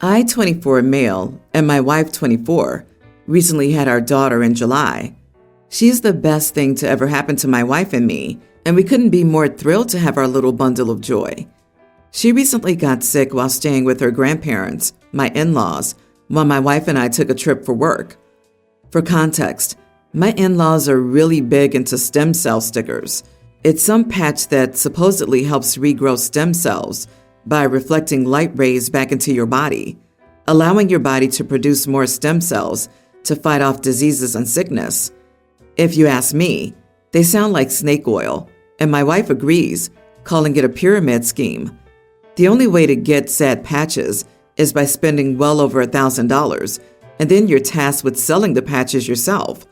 I, 24 male, and my wife, 24, recently had our daughter in July. She's the best thing to ever happen to my wife and me, and we couldn't be more thrilled to have our little bundle of joy. She recently got sick while staying with her grandparents, my in-laws, while my wife and I took a trip for work. For context, my in-laws are really big into stem cell stickers. It's some patch that supposedly helps regrow stem cells by reflecting light rays back into your body, allowing your body to produce more stem cells to fight off diseases and sickness. If you ask me, they sound like snake oil, and my wife agrees, calling it a pyramid scheme. The only way to get said patches is by spending well over $1,000, and then you're tasked with selling the patches yourself.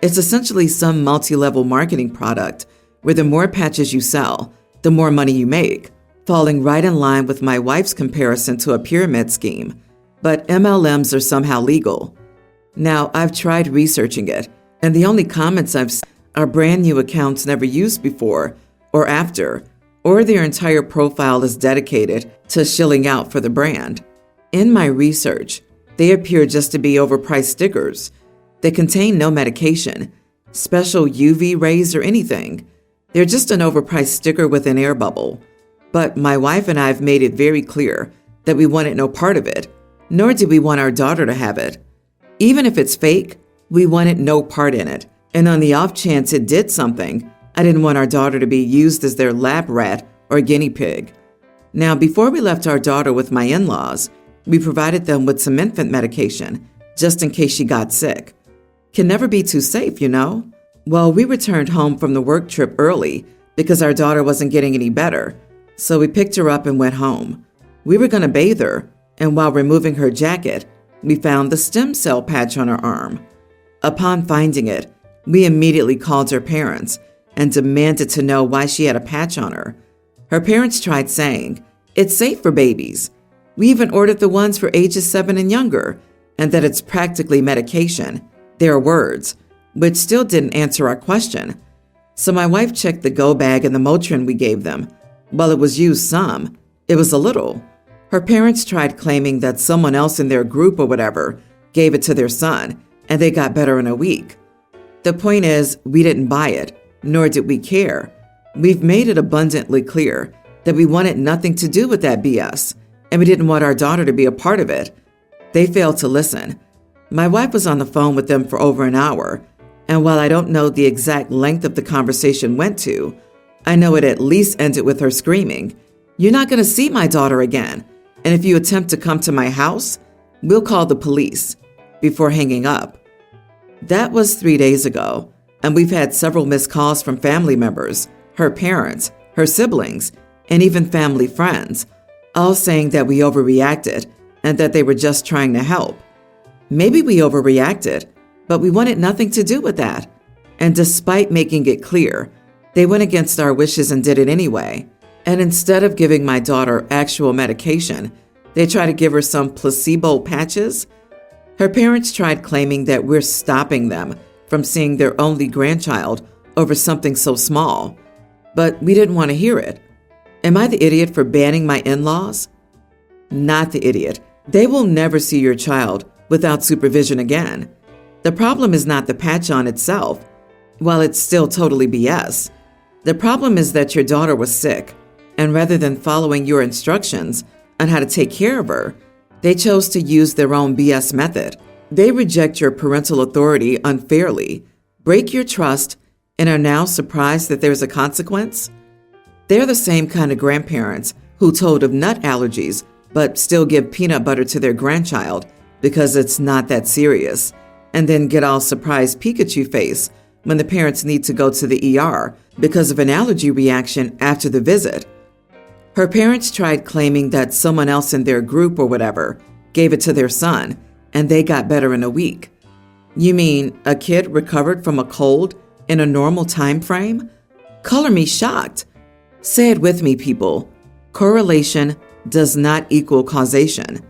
It's essentially some multi-level marketing product where the more patches you sell, the more money you make, falling right in line with my wife's comparison to a pyramid scheme. But MLMs are somehow legal. Now, I've tried researching it, and the only comments I've seen are brand new accounts never used before or after, or their entire profile is dedicated to shilling out for the brand. In my research, they appear just to be overpriced stickers. They contain no medication, special UV rays, or anything. They're just an overpriced sticker with an air bubble. But my wife and I have made it very clear that we wanted no part of it, nor do we want our daughter to have it. Even if it's fake, we wanted no part in it. And on the off chance it did something, I didn't want our daughter to be used as their lab rat or guinea pig. Now, before we left our daughter with my in-laws, we provided them with some infant medication, just in case she got sick. Can never be too safe, you know? Well, we returned home from the work trip early because our daughter wasn't getting any better, so we picked her up and went home. We were going to bathe her, and while removing her jacket, we found the stem cell patch on her arm. Upon finding it, we immediately called her parents and demanded to know why she had a patch on her. Her parents tried saying, "It's safe for babies. We even ordered the ones for ages 7 and younger, and that it's practically medication," their words, which still didn't answer our question. So my wife checked the go bag and the Motrin we gave them. While it was used some, it was a little. Her parents tried claiming that someone else in their group or whatever gave it to their son, and they got better in a week. The point is, we didn't buy it, nor did we care. We've made it abundantly clear that we wanted nothing to do with that BS, and we didn't want our daughter to be a part of it. They failed to listen. My wife was on the phone with them for over an hour, and while I don't know the exact length of the conversation went to, I know it at least ended with her screaming, "You're not going to see my daughter again, and if you attempt to come to my house, we'll call the police," before hanging up. That was 3 days ago, and we've had several missed calls from family members, her parents, her siblings, and even family friends, all saying that we overreacted and that they were just trying to help. Maybe we overreacted, but we wanted nothing to do with that. And despite making it clear, they went against our wishes and did it anyway. And instead of giving my daughter actual medication, they tried to give her some placebo patches. Her parents tried claiming that we're stopping them from seeing their only grandchild over something so small. But we didn't want to hear it. Am I the idiot for banning my in-laws? Not the idiot. They will never see your child without supervision again. The problem is not the patch on itself. While it's still totally BS. The problem is that your daughter was sick, and rather than following your instructions on how to take care of her, they chose to use their own BS method. They reject your parental authority unfairly, break your trust, and are now surprised that there's a consequence? They're the same kind of grandparents who told of nut allergies but still give peanut butter to their grandchild because it's not that serious, and then get all surprised Pikachu face when the parents need to go to the ER because of an allergy reaction after the visit. Her parents tried claiming that someone else in their group or whatever gave it to their son, and they got better in a week. You mean a kid recovered from a cold in a normal time frame? Color me shocked. Say it with me, people. Correlation does not equal causation.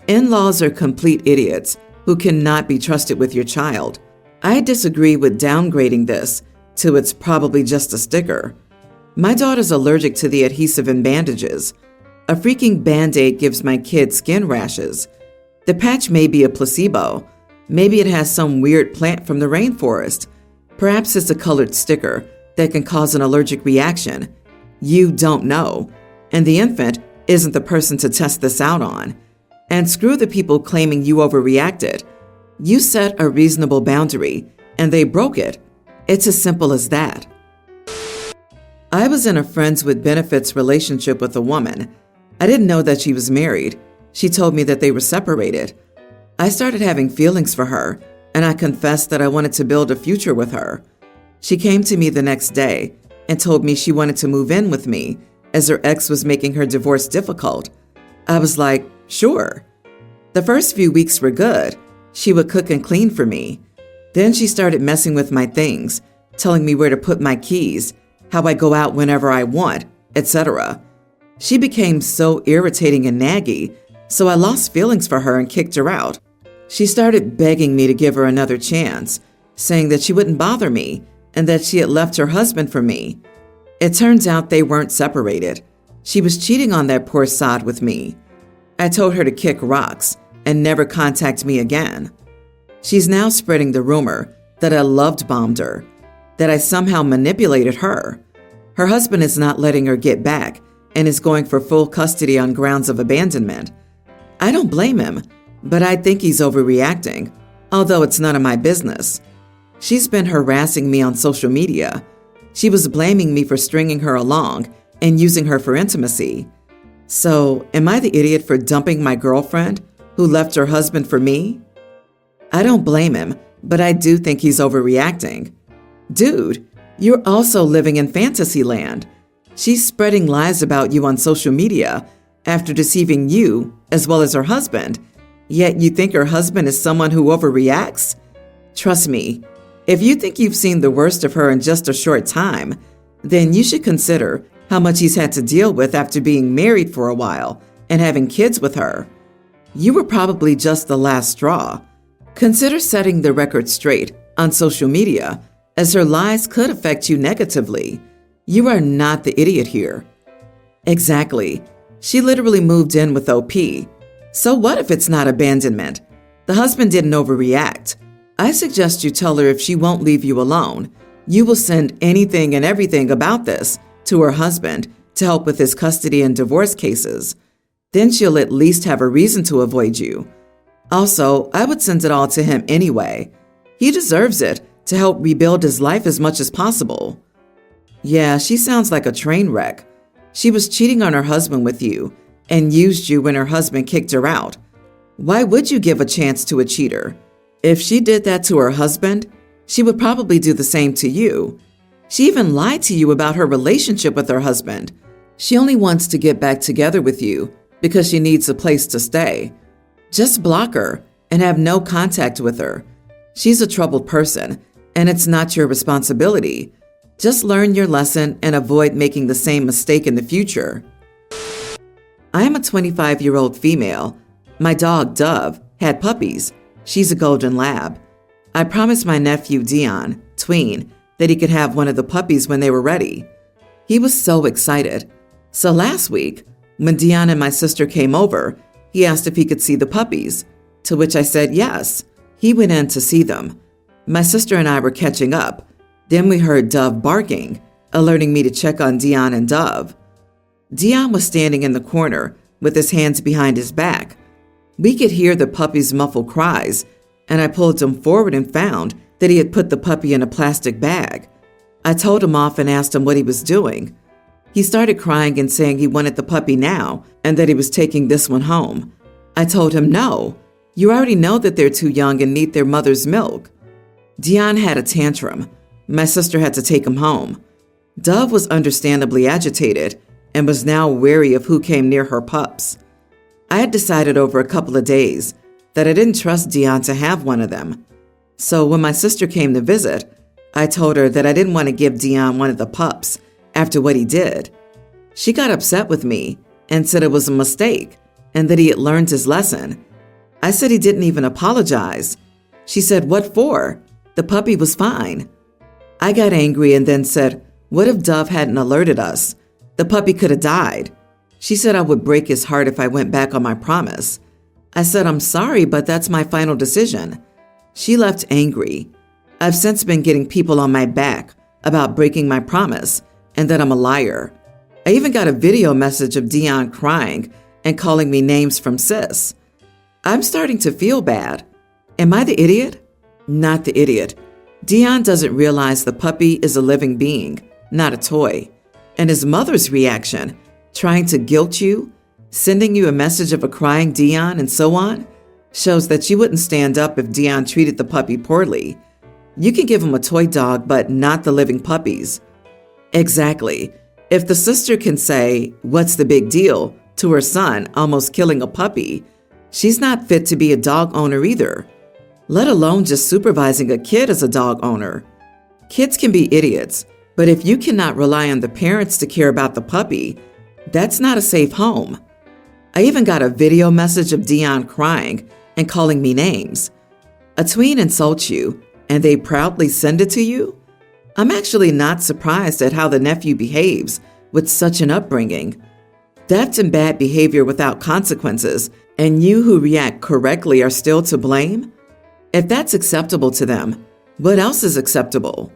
In-laws are complete idiots who cannot be trusted with your child. I disagree with downgrading this to it's probably just a sticker. My daughter's allergic to the adhesive in bandages. A freaking Band-Aid gives my kid skin rashes. The patch may be a placebo. Maybe it has some weird plant from the rainforest. Perhaps it's a colored sticker that can cause an allergic reaction. You don't know. And the infant isn't the person to test this out on. And screw the people claiming you overreacted. You set a reasonable boundary, and they broke it. It's as simple as that. I was in a friends with benefits relationship with a woman. I didn't know that she was married. She told me that they were separated. I started having feelings for her, and I confessed that I wanted to build a future with her. She came to me the next day and told me she wanted to move in with me as her ex was making her divorce difficult. I was like, sure. The first few weeks were good. She would cook and clean for me. Then she started messing with my things, telling me where to put my keys, how I go out whenever I want, etc. She became so irritating and naggy, so I lost feelings for her and kicked her out. She started begging me to give her another chance, saying that she wouldn't bother me and that she had left her husband for me. It turns out they weren't separated. She was cheating on that poor sod with me. I told her to kick rocks and never contact me again. She's now spreading the rumor that I love-bombed her, that I somehow manipulated her. Her husband is not letting her get back and is going for full custody on grounds of abandonment. I don't blame him, but I think he's overreacting, although it's none of my business. She's been harassing me on social media. She was blaming me for stringing her along and using her for intimacy. So, am I the idiot for dumping my girlfriend who left her husband for me? I don't blame him, but I do think he's overreacting. Dude, you're also living in fantasy land. She's spreading lies about you on social media after deceiving you as well as her husband, yet you think her husband is someone who overreacts? Trust me, if you think you've seen the worst of her in just a short time, then you should consider how much he's had to deal with after being married for a while and having kids with her. You were probably just the last straw. Consider setting the record straight on social media, as her lies could affect you negatively. You are not the idiot here. Exactly. She literally moved in with OP. So what if it's not abandonment? The husband didn't overreact. I suggest you tell her if she won't leave you alone, you will send anything and everything about this to her husband to help with his custody and divorce cases. Then she'll at least have a reason to avoid you. Also, I would send it all to him anyway. He deserves it to help rebuild his life as much as possible. Yeah, she sounds like a train wreck. She was cheating on her husband with you and used you when her husband kicked her out. Why would you give a chance to a cheater? If she did that to her husband, she would probably do the same to you. She even lied to you about her relationship with her husband. She only wants to get back together with you because she needs a place to stay. Just block her and have no contact with her. She's a troubled person, and it's not your responsibility. Just learn your lesson and avoid making the same mistake in the future. I am a 25-year-old female. My dog, Dove, had puppies. She's a golden lab. I promised my nephew, Dion, tween, that he could have one of the puppies when they were ready. He was so excited. So last week, when Dion and my sister came over, he asked if he could see the puppies, to which I said yes. He went in to see them. My sister and I were catching up. Then we heard Dove barking, alerting me to check on Dion and Dove. Dion was standing in the corner with his hands behind his back. We could hear the puppy's muffled cries, and I pulled him forward and found that he had put the puppy in a plastic bag. I told him off and asked him what he was doing. He started crying and saying he wanted the puppy now and that he was taking this one home. I told him, no, you already know that they're too young and need their mother's milk. Dion had a tantrum. My sister had to take him home. Dove was understandably agitated and was now wary of who came near her pups. I had decided over a couple of days that I didn't trust Dion to have one of them. So when my sister came to visit, I told her that I didn't want to give Dion one of the pups after what he did. She got upset with me and said it was a mistake and that he had learned his lesson. I said he didn't even apologize. She said, what for? The puppy was fine. I got angry and then said, what if Dove hadn't alerted us? The puppy could have died. She said I would break his heart if I went back on my promise. I said, I'm sorry, but that's my final decision. She left angry. I've since been getting people on my back about breaking my promise and that I'm a liar. I even got a video message of Dion crying and calling me names from sis. I'm starting to feel bad. Am I the idiot? Not the idiot. Dion doesn't realize the puppy is a living being, not a toy. And his mother's reaction, trying to guilt you, sending you a message of a crying Dion and so on, shows that she wouldn't stand up if Dion treated the puppy poorly. You can give him a toy dog, but not the living puppies. Exactly. If the sister can say, "What's the big deal?" to her son almost killing a puppy, she's not fit to be a dog owner either, let alone just supervising a kid as a dog owner. Kids can be idiots, but if you cannot rely on the parents to care about the puppy, that's not a safe home. I even got a video message of Dion crying and calling me names. A tween insults you, and they proudly send it to you? I'm actually not surprised at how the nephew behaves with such an upbringing. That's in bad behavior without consequences, and you who react correctly are still to blame? If that's acceptable to them, what else is acceptable?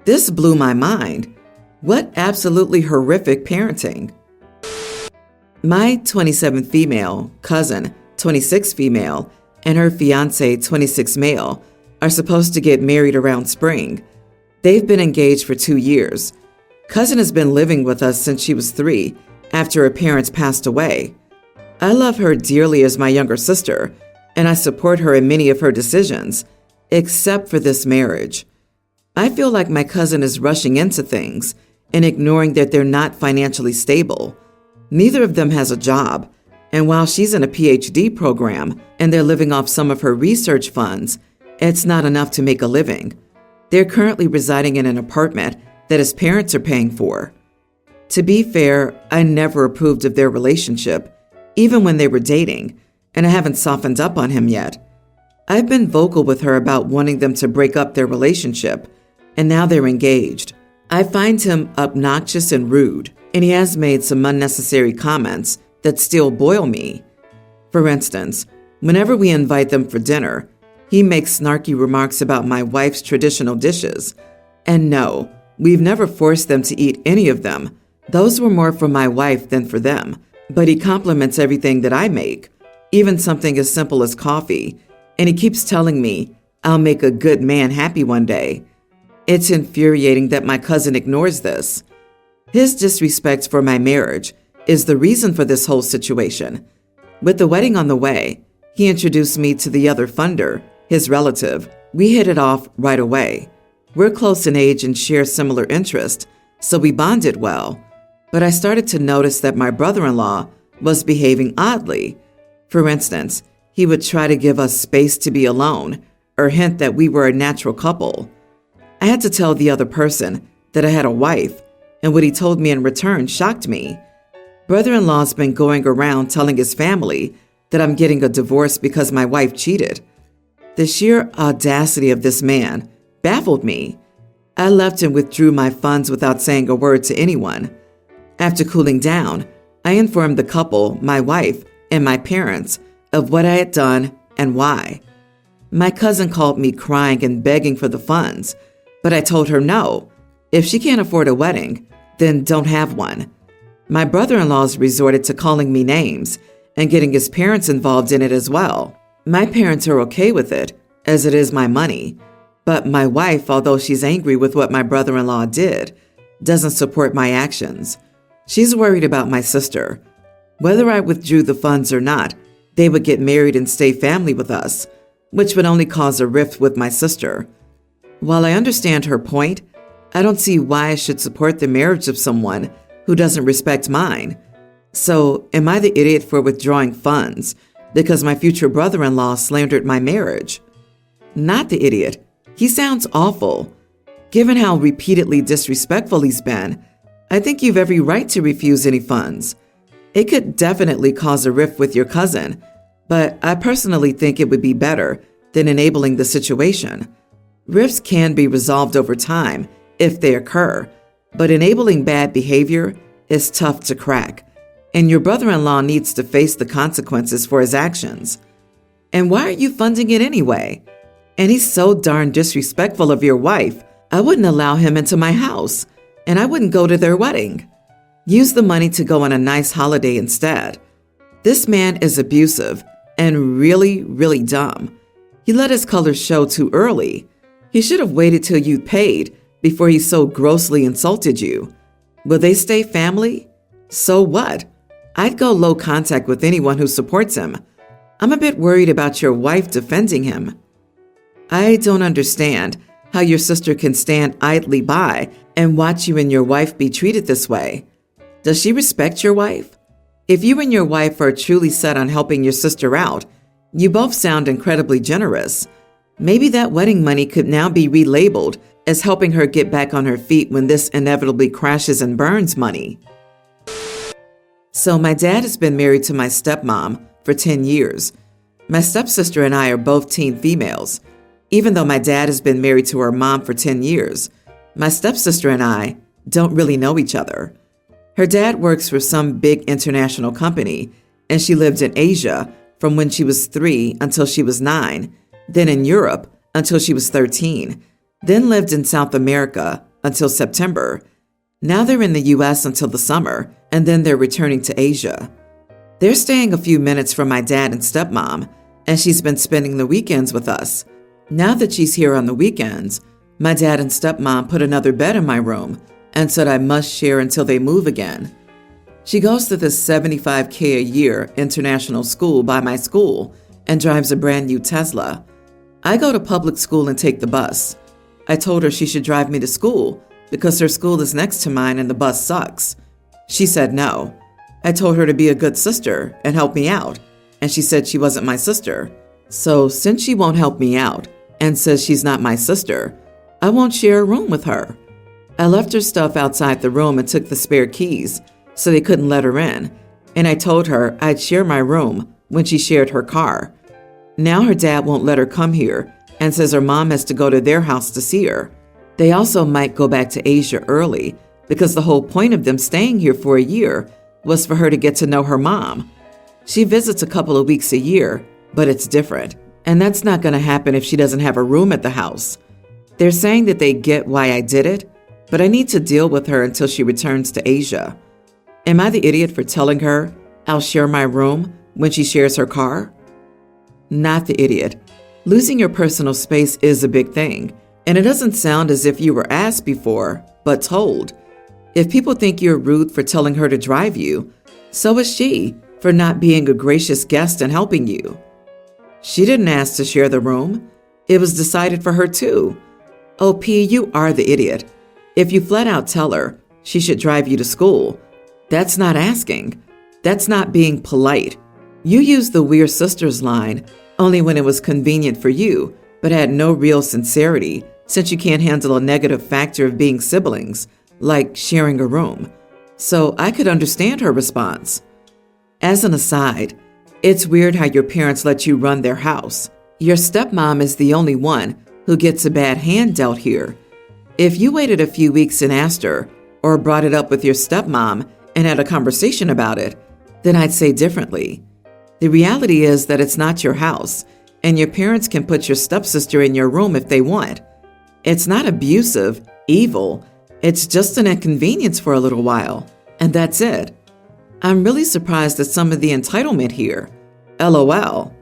This blew my mind. What absolutely horrific parenting. My 27 female cousin, 26 female, and her fiancé, 26 male, are supposed to get married around spring. They've been engaged for 2 years. Cousin has been living with us since she was 3, after her parents passed away. I love her dearly as my younger sister, and I support her in many of her decisions, except for this marriage. I feel like my cousin is rushing into things and ignoring that they're not financially stable. Neither of them has a job, and while she's in a PhD program and they're living off some of her research funds, it's not enough to make a living. They're currently residing in an apartment that his parents are paying for. To be fair, I never approved of their relationship, even when they were dating, and I haven't softened up on him yet. I've been vocal with her about wanting them to break up their relationship, and now they're engaged. I find him obnoxious and rude, and he has made some unnecessary comments that still boil me. For instance, whenever we invite them for dinner, he makes snarky remarks about my wife's traditional dishes. And no, we've never forced them to eat any of them. Those were more for my wife than for them, but he compliments everything that I make, even something as simple as coffee, and he keeps telling me I'll make a good man happy one day. It's infuriating that my cousin ignores this. His disrespect for my marriage is the reason for this whole situation. With the wedding on the way, he introduced me to the other funder, his relative. We hit it off right away. We're close in age and share similar interests, so we bonded well. But I started to notice that my brother-in-law was behaving oddly. For instance, he would try to give us space to be alone or hint that we were a natural couple. I had to tell the other person that I had a wife, and what he told me in return shocked me. Brother-in-law's been going around telling his family that I'm getting a divorce because my wife cheated. The sheer audacity of this man baffled me. I left and withdrew my funds without saying a word to anyone. After cooling down, I informed the couple, my wife, and my parents of what I had done and why. My cousin called me crying and begging for the funds, but I told her no. If she can't afford a wedding, then don't have one. My brother-in-law's resorted to calling me names and getting his parents involved in it as well. My parents are okay with it, as it is my money. But my wife, although she's angry with what my brother-in-law did, doesn't support my actions. She's worried about my sister. Whether I withdrew the funds or not, they would get married and stay family with us, which would only cause a rift with my sister. While I understand her point, I don't see why I should support the marriage of someone who doesn't respect mine. So, am I the idiot for withdrawing funds because my future brother-in-law slandered my marriage? Not the idiot. He sounds awful. Given how repeatedly disrespectful he's been, I think you've every right to refuse any funds. It could definitely cause a rift with your cousin, but I personally think it would be better than enabling the situation. Rifts can be resolved over time if they occur, but enabling bad behavior is tough to crack. and your brother-in-law needs to face the consequences for his actions. And why are you funding it anyway? And he's so darn disrespectful of your wife. I wouldn't allow him into my house, and I wouldn't go to their wedding. Use the money to go on a nice holiday instead. This man is abusive and really, really dumb. He let his colors show too early. He should have waited till you paid before he so grossly insulted you. Will they stay family? So what? I'd go low contact with anyone who supports him. I'm a bit worried about your wife defending him. I don't understand how your sister can stand idly by and watch you and your wife be treated this way. Does she respect your wife? If you and your wife are truly set on helping your sister out, you both sound incredibly generous. Maybe that wedding money could now be relabeled as helping her get back on her feet when this inevitably crashes and burns money. So my dad has been married to my stepmom for 10 years. My stepsister and I are both teen females. Even though my dad has been married to her mom for 10 years, my stepsister and I don't really know each other. Her dad works for some big international company, and she lived in Asia from when she was 3 until she was 9, then in Europe until she was 13, then lived in South America until September. Now they're in the US until the summer, and then they're returning to Asia. They're staying a few minutes from my dad and stepmom, and she's been spending the weekends with us. Now that she's here on the weekends, my dad and stepmom put another bed in my room and said I must share until they move again. She goes to this $75K a year international school by my school and drives a brand new Tesla. I go to public school and take the bus. I told her she should drive me to school because her school is next to mine and the bus sucks. She said no. I told her to be a good sister and help me out, and she said she wasn't my sister. So since she won't help me out and says she's not my sister, I won't share a room with her. I left her stuff outside the room and took the spare keys so they couldn't let her in, and I told her I'd share my room when she shared her car. Now her dad won't let her come here and says her mom has to go to their house to see her. They also might go back to Asia early because the whole point of them staying here for a year was for her to get to know her mom. She visits a couple of weeks a year, but it's different, and that's not going to happen if she doesn't have a room at the house. They're saying that they get why I did it, but I need to deal with her until she returns to Asia. Am I the idiot for telling her I'll share my room when she shares her car? Not the idiot. Losing your personal space is a big thing, and it doesn't sound as if you were asked before, but told. If people think you're rude for telling her to drive you, so is she for not being a gracious guest and helping you. She didn't ask to share the room. It was decided for her too. Oh, P, you are the idiot. If you flat out tell her she should drive you to school, that's not asking. That's not being polite. You used the "we're sisters" line only when it was convenient for you, but had no real sincerity since you can't handle a negative factor of being siblings, like sharing a room. So I could understand her response. As an aside, it's weird how your parents let you run their house. Your stepmom is the only one who gets a bad hand dealt here. If you waited a few weeks and asked her, or brought it up with your stepmom and had a conversation about it, then I'd say differently. The reality is that it's not your house, and your parents can put your stepsister in your room if they want. It's not abusive, evil. It's just an inconvenience for a little while, and that's it. I'm really surprised at some of the entitlement here. LOL.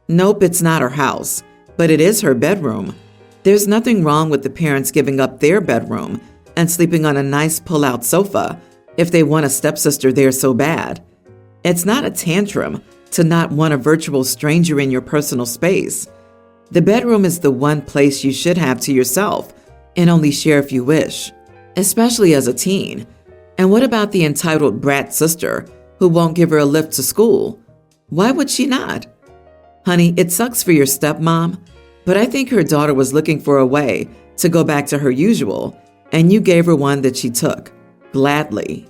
Nope, it's not her house, but it is her bedroom. There's nothing wrong with the parents giving up their bedroom and sleeping on a nice pull-out sofa if they want a stepsister there so bad. It's not a tantrum to not want a virtual stranger in your personal space. The bedroom is the one place you should have to yourself and only share if you wish, especially as a teen. And what about the entitled brat sister who won't give her a lift to school? Why would she not? Honey, it sucks for your stepmom, but I think her daughter was looking for a way to go back to her usual, and you gave her one that she took, gladly.